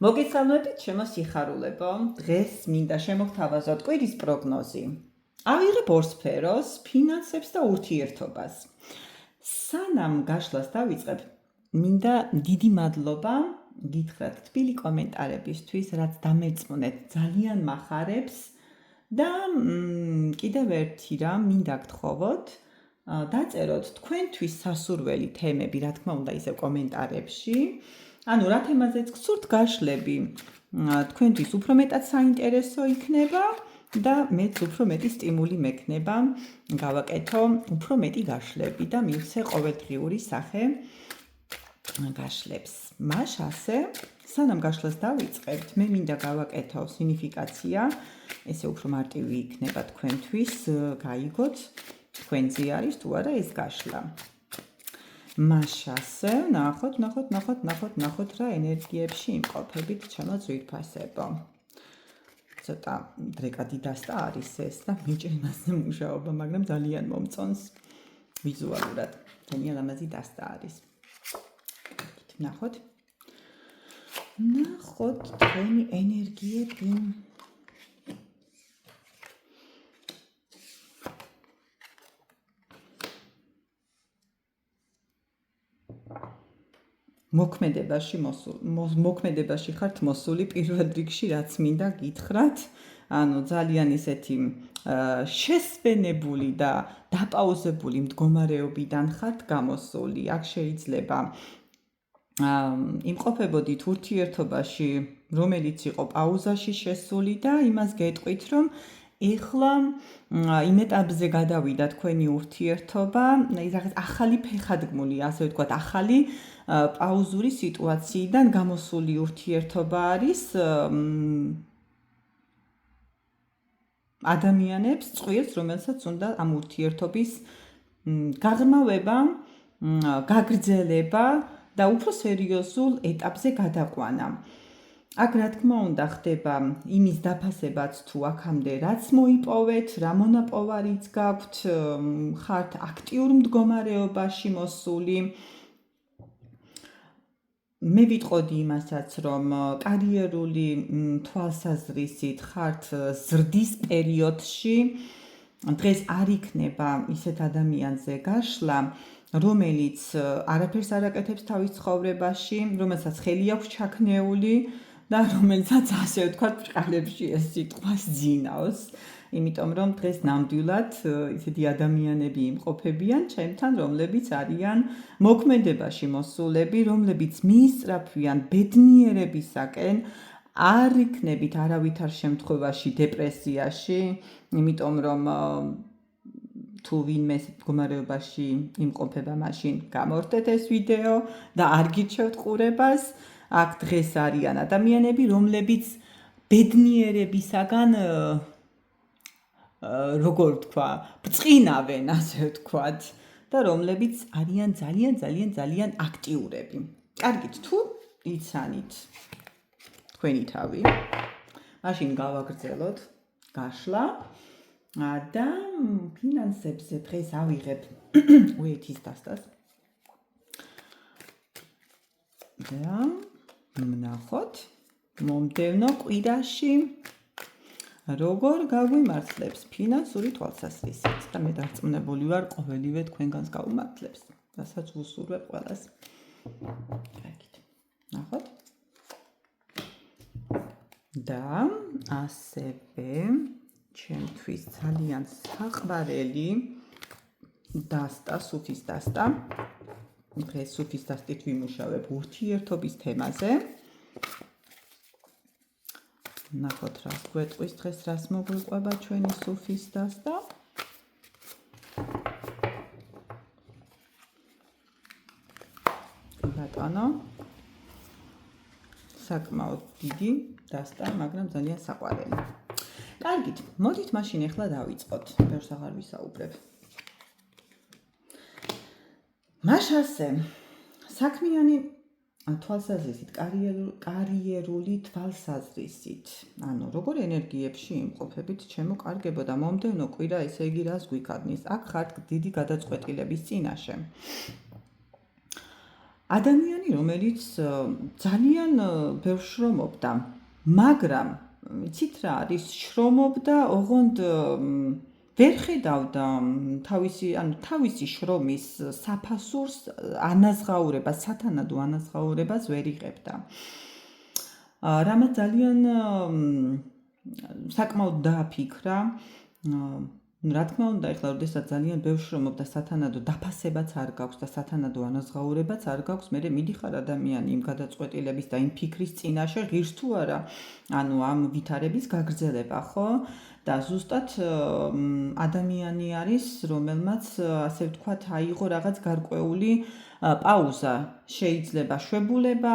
მოგესალმებით, ჩემო სიხარულებო. დღეს მინდა შემოგთავაზოთ კვირის პროგნოზი. ავიღებ ორ სფეროს, ფინანსებს და ურთიერთობას. სანამ გაშლას დავიწყებ, მინდა დიდი მადლობა გითხრათ თბილი კომენტარებისთვის, რაც დამერწმუნეთ, ძალიან მახარებს და კიდევ ერთი რამ მინდა გთხოვოთ, დაწეროთ თქვენთვის სასურველი თემები, რა თქმა უნდა, ისევ კომენტარებში. ანუ რა თემაზეც გსურთ გაშლები, თქვენთვის უფრო მეტად საინტერესო იქნება და მეც უფრო მეტი სტიმული მექნება გავაკეთო უფრო მეტი გაშლები და მივცე ყოველდღიური სახე გაშლებს. მას ასე, სანამ გაშლას დავიწყებთ, მე მინდა გავაკეთო სინიფიკაცია, ესე უფრო მარტივი იქნება თქვენთვის, გაიგოთ, თქვენზე არის თუ არა ეს გაშლა. მაშასე, ნახოთ რა ენერგიებში იმყოფებით ჩემო ძვირფასებო. ცოტა დრეკადი დასტა არის ეს და მიჭირ მასზე მუშაობა, მაგრამ ძალიან მომწონს ვიზუალურად. ძალიან ლამაზი დასტა არის. ნახოთ თქვენი ენერგიები. მოქმედებაში ხართ მოსული პირველ რიგში, რაც მინდა გითხრათ, ანუ ძალიან ისეთი შესვენებული და დაპაუზებული მდგომარეობიდან ხართ გამოსული. აქ შეიძლება იმყოფებოდით ურთიერთობაში, რომელიც იყო პაუზაში შესული და იმას გეტყვით, რომ ეხლა იმ ეტაპზე გადავიდა თქვენი ურთიერთობა, რაღაც ახალი ფეხადგმული, ასე ვთქვათ, ახალი პაუზური სიტუაციიდან გამოსული ურთიერთობა არის ადამიანებს წყვირს, რომელსაც უნდა ამ ურთიერთობის გაღრმავება, გაგრძელება და უფრო სერიოზულ ეტაპზე გადაყვანა. აქ რა თქმა უნდა ხდება იმის დაფასებაც თუ აქამდე რაც მოიპოვეთ, რა მონაპოვარიც გაქვთ, ხართ აქტიურ მდგომარეობაში მოსული. მე ვიტყოდი იმასაც, რომ კარიერული თვალსაზრისით ხართ ზრდის პერიოდში. დღეს არ იქნება ისეთ ადამიანზე გაშლა, რომელიც არაფერს არ აკეთებს თავის ცხოვრებაში, რომელსაც ხელი აქვს ჩაქნეული და რომელსაც ასე ვთქვათ, ბრჭყალებში ეს სიტყვა ძინავს. იმიტომ რომ დღეს ნამდვილად ისეთი ადამიანები იმყოფებიან ჩემთან, რომლებიც არიან მოქმედებაში მოსულები, რომლებიც მიისწრაფვიან ბედნიერებისაკენ, არ იქნებით არავითარ შემთხვევაში დეპრესიაში, იმიტომ რომ თუ ვინმე მდგომარეობაში იმყოფება, მაშინ გამორთეთ ეს ვიდეო და არ გირჩევთ ყურებას. აქ დღეს არიან ადამიანები, რომლებიც ბედნიერებისაგან როგორ ვთქვა, ბრწყინავენ, ასე ვთქვათ, და რომლებიც არიან ძალიან აქტიურები. კარგით, თუ იცანით თქვენი თავი, მაშინ გავაგრძელოთ გაშლა და ფინანსებზე დღეს ავიღებ უეთის დასტას. და ვნახოთ მომდევნო კვირაში როგორ გაგვიმართლებს ფინანსური თვალსაზრისით და მე დარწმუნებული ვარ ყოველივე თქვენგანს გაუმართლებს, რასაც ვუსურვებ ყველას. კარგით. ნახოთ. და ასევე ჩემთვის ძალიან საყვარელი დასტა, სუფის დასტა. დღეს სუფის დასტით ვიმუშავებ ურთიერთობის თემაზე. ნახოთ რას გვეტყვის დღეს, რას მოგვიყვება ჩვენი სუფის დასტა. ბატონო, საკმაოდ დიდი დასტა, მაგრამ ძალიან საყვარელი. კარგით, მოდით მაშინ ახლა დავიწყოთ. ბევრს აღარ ვისაუბრებ. მაშასე, საქმიანი თვალსაზრისით, კარიერული თვალსაზრისით, ანუ როგორ ენერგიებში იმყოფებით, ჩემო კარგებო და მომდევნო კვირა, ესე იგი რას გვიქადნის? აქ ხართ დიდი გადაწყვეტილების წინაშე. ადამიანი, რომელიც ძალიან ბევრ შრომობდა, მაგრამ იცით რა არის, შრომობდა, ოღონდ ვერ ხედავდა თავისი შრომის საფასურს, ანაზღაურებას, სათანადო ანაზღაურებას ვერ იღებდა. რამაც ძალიან საკმაოდ დააფიქრა. რა თქმა უნდა, ეხლა როდესაც ძალიან ბევრ შრომობდა, სათანადო დაფასებაც არ გაქვს და სათანადო ანაზღაურებაც არ გაქვს, მე მიდიხარ ადამიანი იმ გადაწყვეტილების და იმ ფიქრის წინაშე ღირს თუ არა, ანუ ამ ვითარების გაგრძელება, ხო? და ზუსტად ადამიანი არის, რომელმაც ასე ვთქვათ, აიღო რაღაც გარკვეული პაუზა, შეიძლება შვებულება,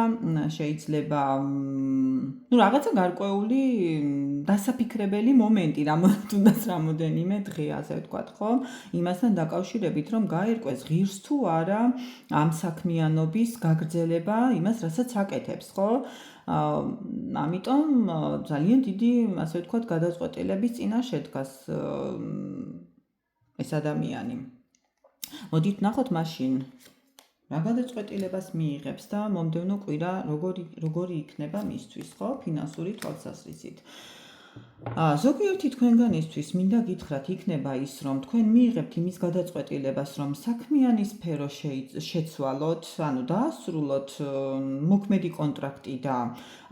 შეიძლება რაღაცა გარკვეული დასაფიქრებელი მომენტი, თუნდაც რამოდენიმე დღე, ასე ვთქვათ, ხო? იმასთან დაკავშირებით, რომ გაერკვეს ღირს თუ არა ამ საქმიანობის გაგრძელება, იმას, რასაც აკეთებს, ხო? ამიტომ ძალიან დიდი, ასე ვთქვათ, გადაწყვეტილების წინაშე დგას ეს ადამიანი. მოდით ნახოთ მაშინ რა გადაწყვეტილებას მიიღებს და მომდევნო კვირა როგორი იქნება მისთვის, ხო? ფინანსური თვალსაზრისით. ზოგიერთი თქვენგანისთვის მინდა გითხრათ, იქნება ის, რომ თქვენ მიიღებთ იმის გადაწყვეტილებას, რომ საქმიანი სფერო შეცვალოთ, ანუ დაასრულოთ მოქმედი კონტრაქტი და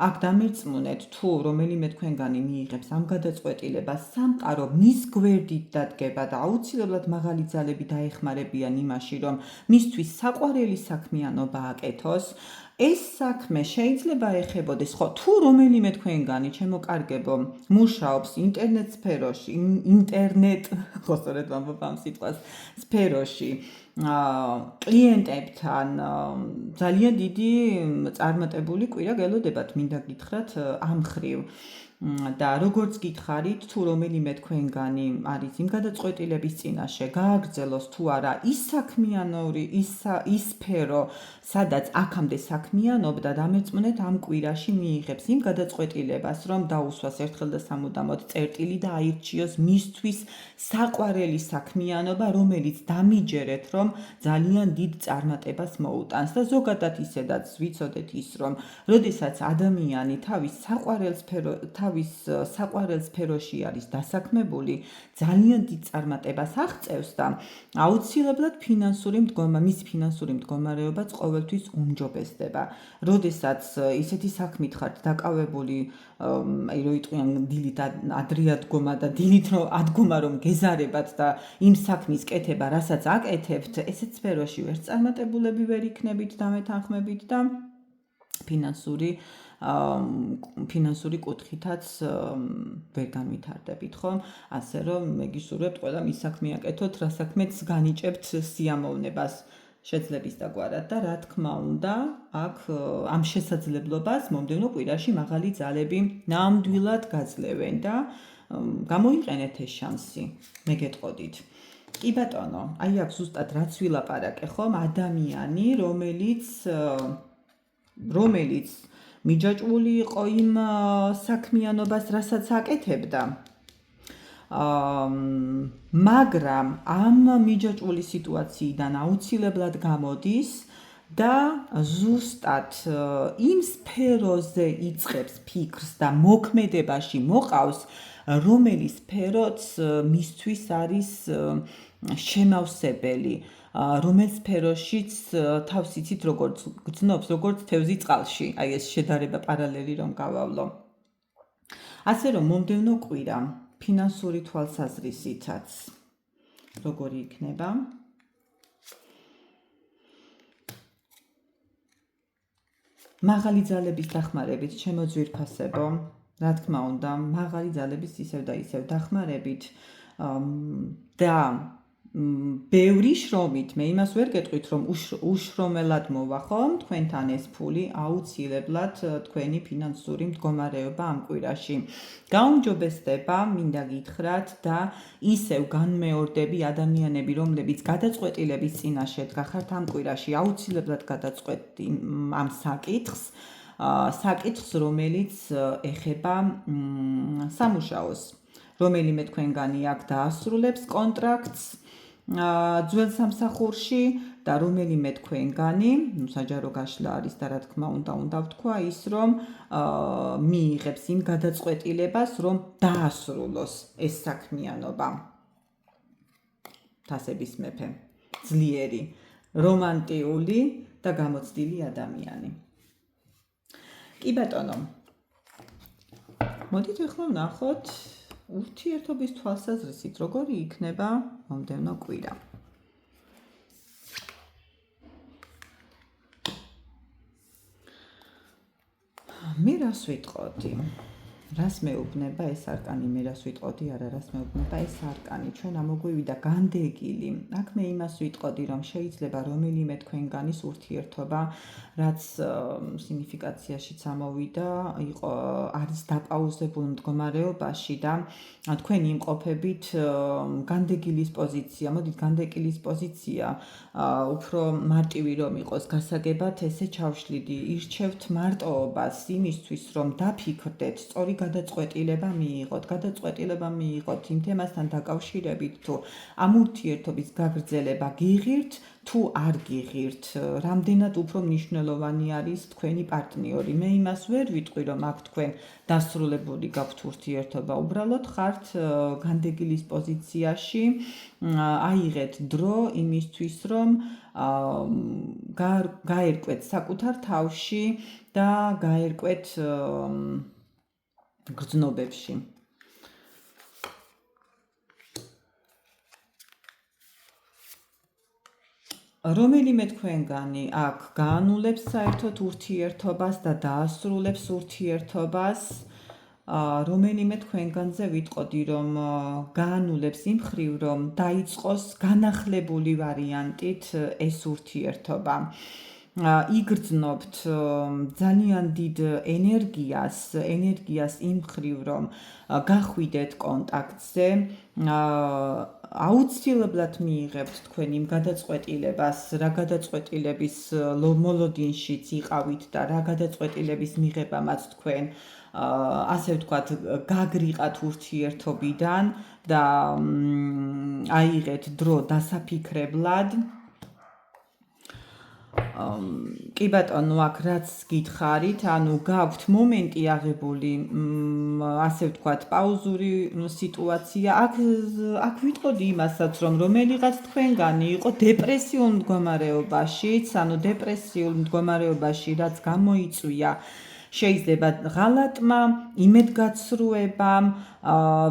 აქ დამერწმუნეთ, თუ რომელიმე თქვენგანი მიიღებს ამ გადაწყვეტილებას, სამყარო მის გვერდით დადგება და აუცილებლად მაღალი ძალები დაეხმარებიან იმაში, რომ მისთვის საყვარელი საქმიანობა აკეთოს. ეს საქმე შეიძლება ეხებოდეს, ხო, თუ რომელიმე თქვენგანი, ჩემო კარგებო, მუშაობს ინტერნეტ სფეროში, ხო, სწორედ ვამბობ ამ სიტყვას, სფეროში, კლიენტებთან ძალიან დიდი წარმატებული კვირა გელოდებათ, მინდა გითხრათ ამ მხრივ. და როგორც გითხარით, თუ რომელიმე თქვენგანი არის იმ გადაწყვეტილების წინაშე, გააგრძელოს თუ არა ის საქმიანური, ის სფერო, სადაც აქამდე საქმიანობდა, დამერწმუნეთ ამ კვირაში მიიღებს იმ გადაწყვეტილებას, რომ დაუსვას ერთხელ და სამუდამოდ წერტილი და აირჩიოს მისთვის საყვარელი საქმიანობა, რომელიც დამიჯერეთ, რომ ძალიან დიდ წარმატებას მოუტანს და ზოგადად ისედაც ვიცოდეთ ის, რომ როდესაც ადამიანი თავის საყვარელ სფეროში არის დასაქმებული, ძალიან დიდ წარმატებას აღწევს და აუცილებლად მის ფინანსური მდგომარეობაც ყოველთვის უმჯობესდება. როდესაც ისეთი საქმით ხართ დაკავებული, რო იტყვიან დილით ადრე ადგომა და დილით ადგომა რომ გეზარებათ და იმ საქმის კეთება, რასაც აკეთებთ, ესეთ სფეროში ვერ წარმატებულები ვერ იქნებით და მეთანხმებით და ფინანსური კუთხითაც ვერ განვითარდებით, ხო? ასე რომ მე გისურვებთ ყველა მის საქმე აკეთოთ, რა საქმეც განიჭებთ სიამოვნებას, შეძლების დაგვარად და რა თქმა უნდა, აქ ამ შესაძლებლობას მომდევნო კვირაში მაღალი ძალები ნამდვილად გაძლევენ და გამოიყენეთ ეს შანსი, მე გეტყოდით. კი ბატონო, აი აქ ზუსტად რაც ვილაპარაკე, ხომ, ადამიანი, რომელიც მიჯაჭვული იყო იმ საქმიანობას, რასაც აკეთებდა. მაგრამ ამ მიჯაჭვული სიტუაციიდან აუცილებლად გამოდის და ზუსტად იმ სფეროზე იწყებს ფიქრს და მოქმედებაში მოყავს, რომელიც სფეროც მისთვის არის შემავსებელი, რომელ სფეროშიც თავს იცით როგორც გრძნობს, როგორც თევზი წყალში, აი ეს შედარება პარალელი რომ გავავლო. ასე რომ მომდევნო კვირა ფინანსური თვალსაზრისითაც როგორი იქნება? მაღალი ძალების დახმარებით, ჩემო ძვირფასებო, რა თქმა უნდა, მაღალი ძალების ისევ და ისევ დახმარებით და ბევრი შრომით, მე იმას ვერ გეტყვით, რომ უშრომელად მოვა, ხომ, თქვენთან ეს ფული, აუცილებლად თქვენი ფინანსური მდგომარეობა ამ კვირაში გაუმჯობესდება, მინდა გითხრათ და ისევ განმეორდები ადამიანები, რომლებიც გადაწყვეტილების წინაშე დგახართ ამ კვირაში, აუცილებლად გადაწყვეტთ ამ საკითხს, რომელიც ეხება სამუშაოს, რომელიმე თქვენგანი აქ დაასრულებს კონტრაქტს, ძველ სამსახურში და რომელიმე თქვენგანი, საჯარო გაშლა არის და რა თქმა უნდა ვთქვა ის, რომ მიიღებს იმ გადაწყვეტილებას, რომ დაასრულოს ეს საქმიანობა. თასების მეფე, ძლიერი, რომანტიული და გამოცდილი ადამიანი. კი ბატონო. მოდით ახლა ვნახოთ ურთიერთობის თვალსაზრისით როგორი იქნება მომდევნო კვირა. მე რას ვიტყოდი? რას მეუბნება ეს არკანი? მე რას ვიტყოდი? არა, რას მეუბნება ეს არკანი? ჩვენ ამოგვივიდა განდეგილი. აქ მე იმას ვიტყოდი, რომ შეიძლება რომელიმე თქვენგანის ურთიერთობა, რაც სინიფიკაციაშიც ამოვიდა, არის დაპაუზებულ მდგომარეობაში და თქვენ იმყოფებით განდეგილის პოზიცია. მოდით განდეგილის პოზიცია უფრო მარტივი რომ იყოს გასაგებად, ესე ჩავშლიდი, ირჩევთ მარტოობას იმისთვის, რომ დაფიქრდეთ, სწორი გადაწყვეტილება მიიღოთ. გადაწყვეტილება მიიღოთ იმ თემასთან დაკავშირებით, თუ ამ ურთიერთობის გაგრძელება გიღირთ, თუ არ გიღირთ, რამდენად უფრო მნიშვნელოვანი არის თქვენი პარტნიორი. მე იმას ვერ ვიტყვი, რომ აქ თქვენ დასრულებული გაქვთ ურთიერთობა. უბრალოდ ხართ განდეგილის პოზიციაში, აიღეთ დრო იმისთვის, რომ გაერკვეთ საკუთარ თავში და გაერკვეთ გრძნობებში. რომელიმე თქვენგანი აქ გაანულებს საერთოდ ურთიერთობას და დაასრულებს ურთიერთობას. რომელიმე თქვენგანზე ვიტყოდი, რომ გაანულებს იმ მხრივ, რომ დაიწყოს განახლებული ვარიანტით ეს ურთიერთობა. იგრძნობთ ძალიან დიდ ენერგიას იმ მხრივ, რომ გახვიდეთ კონტაქტზე, აუცილებლად მიიღებთ თქვენ იმ გადაწყვეტილებას, რა გადაწყვეტილების მოლოდინშიც იყავით და რა გადაწყვეტილების მიღებამაც თქვენ ასე ვთქვათ, გაგრიყათ ურთიერთობიდან და აიღეთ დრო დასაფიქრებლად. კი ბატონო, აქ რაც გითხარით, ანუ გაქვთ მომენტი აღებული, ასე ვთქვათ, პაუზური სიტუაცია. აქ ვიტყოდი იმასაც, რომ რომელიღაც თქვენგანი იყო დეპრესიულ მდგომარეობაშიც, ანუ დეპრესიულ მდგომარეობაში, რაც გამოიწვია შეიძლება ღალატმა, იმედგაცრუებამ,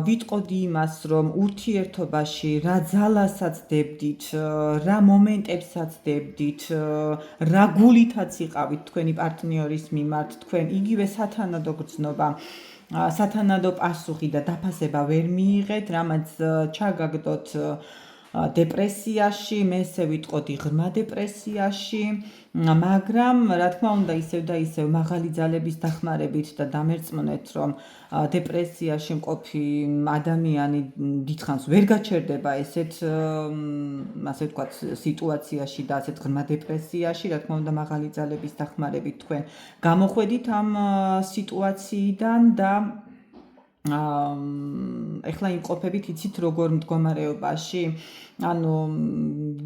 ვიტყოდი იმას, რომ ურთიერთობაში რა ძალასაც დებდით, რა მომენტებსაც დებდით, რა გულითაც იყავით თქვენი პარტნიორის მიმართ, თქვენ იგივე სათანადო გრძნობა, სათანადო პასუხი და დაფასება ვერ მიიღეთ, რამაც ჩაგაგდოთ დეპრესიაში, მე ესე ვიტყოდი ღრმა დეპრესიაში, მაგრამ რა თქმა უნდა ისევ და ისევ მაღალი ძალების დახმარებით და დამერწმუნეთ, რომ დეპრესიაში მყოფი ადამიანი დიდხანს ვერ გაჩერდება ესეთ ასე ვთქვათ სიტუაციაში და ასეთ ღრმა დეპრესიაში, რა თქმა უნდა მაღალი ძალების დახმარებით თქვენ გამოხვედით ამ სიტუაციიდან და ეხლა იმყოფებით იცით როგორ მდგომარეობაში, ანუ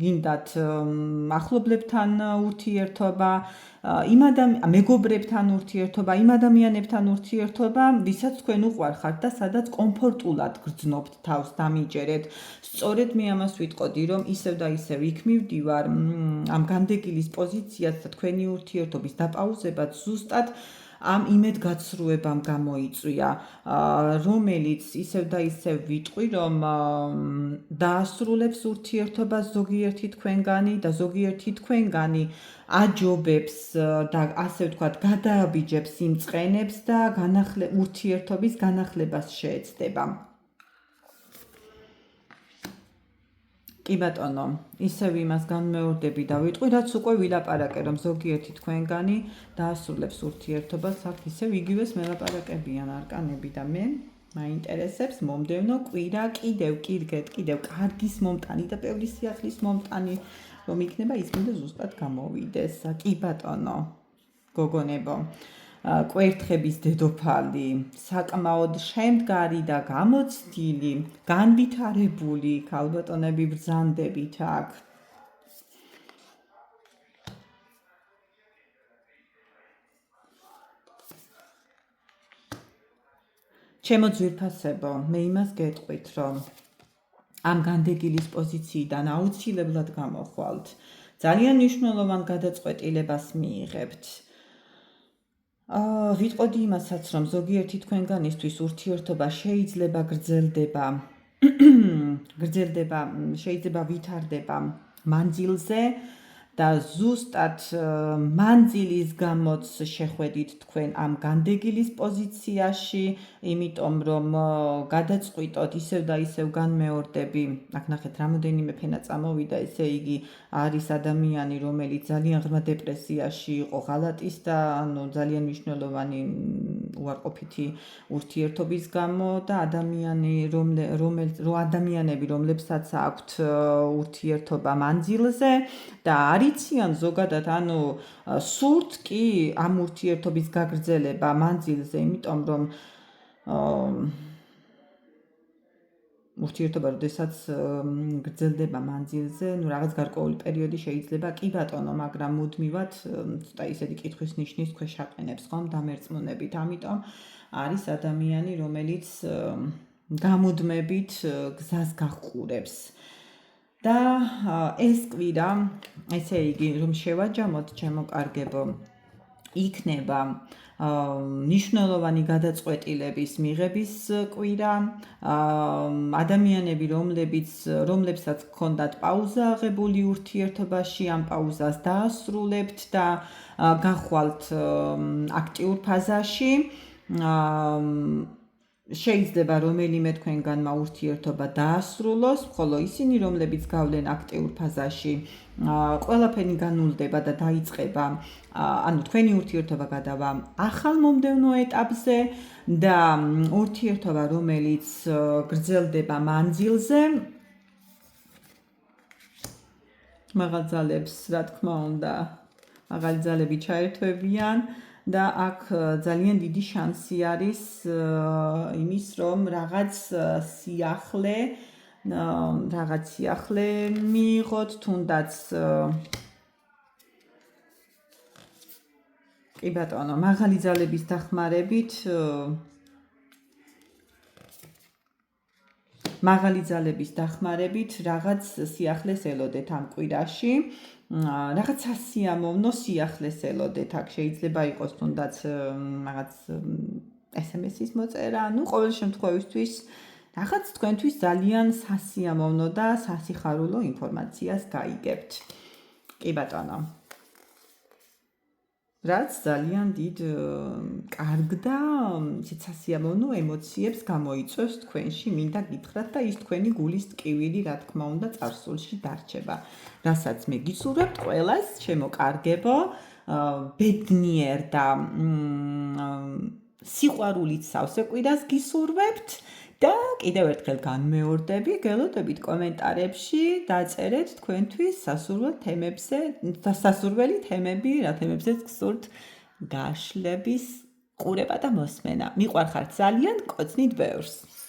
გინდათ ახლობლებთან ურთიერთობა, მეგობრებთან ურთიერთობა, იმ ადამიანებთან ურთიერთობა, ვისაც თქვენ უყვარხართ და სადაც კომფორტულად გრძნობთ თავს, დამიჯერეთ. სწორედ მე ამას ვიტყოდი, რომ ისევ და ისევ იქ მივდივარ ამ განდეგილის პოზიციას და თქვენი ურთიერთობის დაპაუზებაც ზუსტად ამ იმედგაცრუებამ გამოიწვია, რომელიც ისევ და ისევ ვიტყვი, რომ დაასრულებს ურთიერთობას ზოგიერთი თქვენგანი და ზოგიერთი თქვენგანი აჯობებს და ასე ვთქვათ, გადააბიჯებს იმ წყენებს და ურთიერთობის განახლებას შეეცდება. კი ბატონო, ისევ იმას განმეორდები და ვიტყვი, რაც უკვე ვილაპარაკე, რომ ზოგიერთი თქვენგანი დაასრულებს ურთიერთობას, აქ ისევ იგივეს მელაპარაკებიან არკანები და მე მაინტერესებს მომდევნო კვირა კიდევ კარგის მომტანი და ბევრი სიახლის მომტანი რომ იქნება, ის მინდა ზუსტად გამოვიდეს. კი ბატონო, გოგონებო. კვერთხების დედოფალი, საკმაოდ შემდგარი და გამოცდილი, განვითარებული ქალბატონები ბრძანდებით აქ. ჩემო ძვირფასებო, მე იმას გეტყვით, რომ ამ განდეგილის პოზიციიდან აუცილებლად გამოხვალთ. ძალიან მნიშვნელოვან გადაწყვეტილებას მიიღებთ. ვიტყოდი იმასაც, რომ ზოგიერთი თქვენგანისთვის ურთიერთობა შეიძლება შეიძლება ვითარდება მანძილზე და ზუსტად მანძილის გამოც შეხვედით თქვენ ამ განდეგილის პოზიციაში, იმიტომ რომ გადაწყვიტოთ ისევ და ისევ განმეორდები. აქ ნახეთ, რამოდენიმე ფენა წამოვიდა, ესე იგი არის ადამიანი, რომელიც ძალიან ღრმა დეპრესიაში იყო ღალატის და ძალიან მნიშვნელოვანი უარყოფითი ურთიერთობის გამო და ადამიანები, რომლებსაც აქვთ ურთიერთობა მანძილზე და არიციან ზოგადად, სურთ კი ამ ურთიერთობის გაგრძელება მანძილზე, იმიტომ რომ ურთიერთობა, როდესაც გრძელდება მანძილზე, რაღაც გარკვეული პერიოდი შეიძლება კი ბატონო, მაგრამ მუდმივად ცოტა ისეთი კითხვის ნიშნის ქვეშ აყენებს ხომ დამერწმუნებით. ამიტომ არის ადამიანი, რომელიც გამუდმებით გზას გაჰყურებს. და ეს კვირა, ესე იგი, რომ შევაჯამოთ, ჩემო კარგებო, იქნება ნიშნულოვანი გადაწყვეტილების მიღების კვირა, ადამიანები, რომლებსაც ჰქონდათ პაუზა აღებული ურთიერთობაში, ამ პაუზას დაასრულებთ და გახვალთ აქტიურ ფაზაში. შეიძლება რომელიმე თქვენგანმა ურთიერთობა დაასრულოს, ხოლო ისინი, რომლებიც გავლენ აქტიურ ფაზაში, ყველაფერი განულდება და დაიწყება, თქვენი ურთიერთობა გადავა ახალ მომდევნო ეტაპზე და ურთიერთობა, რომელიც გრძელდება მანძილზე, მაღალ ძალებს, რა თქმა უნდა, მაღალი ძალები ჩაერთვებიან და აქ ძალიან დიდი შანსი არის იმის, რომ რაღაც სიახლე მიიღოთ, თუნდაც კი ბატონო, მაღალი ძალების დახმარებით რაღაც სიახლეს ელოდეთ ამ კვირაში. რაღაც სასიამოვნო სიახლეს ელოდეთ. აქ შეიძლება იყოს თუნდაც რაღაც SMS-ის მოწერა, ყოველ შემთხვევისთვის რაღაც თქვენთვის ძალიან სასიამოვნო და სასიხარულო ინფორმაციას გაიგებთ. კი ბატონო. რაც ძალიან დიდ კარგ და სასიამოვნო ემოციებს გამოიწვევს თქვენში, მინდა გითხრათ და ის თქვენი გულის ტკივილი, რა თქმა უნდა, წარსულში დარჩება. რასაც მე გისურვებთ ყველას, ჩემო კარგებო, ბედნიერ და სიყვარულით სავსე კვირას გისურვებთ და კიდევ ერთხელ განმეორდები, გელოდებით კომენტარებში დაწერეთ თქვენთვის სასურველი თემები, რა თემებზეც გსურთ გაშლების ყურება და მოსმენა. მიყვარხართ ძალიან, კოცნით ბევრს.